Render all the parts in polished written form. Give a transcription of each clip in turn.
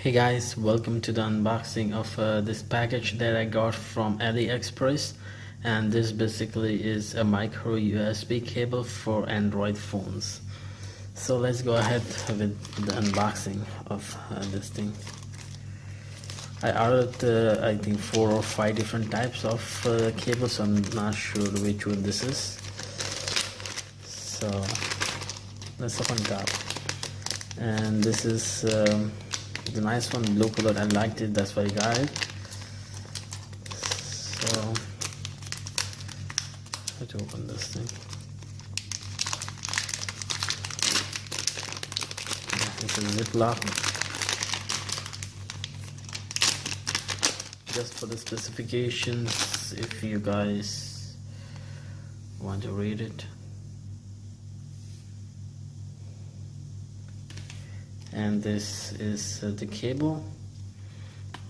Hey guys, welcome to the unboxing of this package that I got from Aliexpress, and this basically is a micro USB cable for Android phones. So let's go ahead with the unboxing of this thing. I ordered I think 4 or 5 different types of cables, so I'm not sure which one this is. So let's open it up, and this is the nice one, blue color. I liked it, that's why I got it. So let's open this thing. It's a ziplock. Just for the specifications, if you guys want to read it. And this is the cable.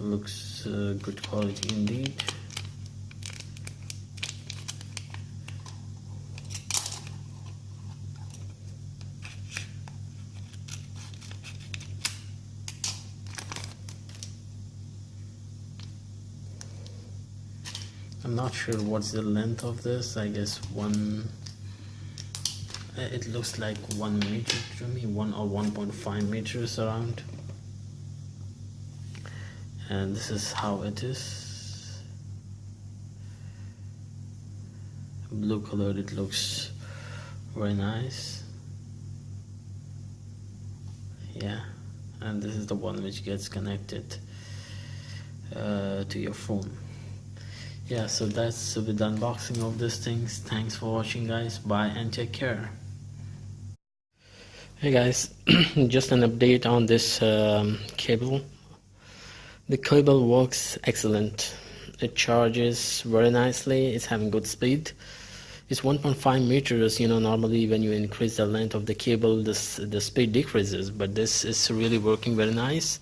Looks good quality indeed. I'm not sure what's the length of this. I guess it looks like 1 meter to me, 1 or 1.5 meters around. And this is how it is. Blue colored, it looks very nice. Yeah, and this is the one which gets connected to your phone. Yeah, so that's with the unboxing of these things. Thanks for watching, guys. Bye and take care. Hey guys, just an update on this cable. The cable works excellent. It charges very nicely. It's having good speed. It's 1.5 meters. You know, normally when you increase the length of the cable, the speed decreases, but this is really working very nice.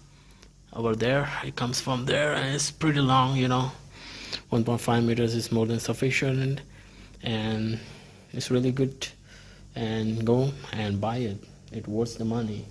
Over there, it comes from there, and it's pretty long. You know, 1.5 meters is more than sufficient, and it's really good. And go and buy it. It worth the money.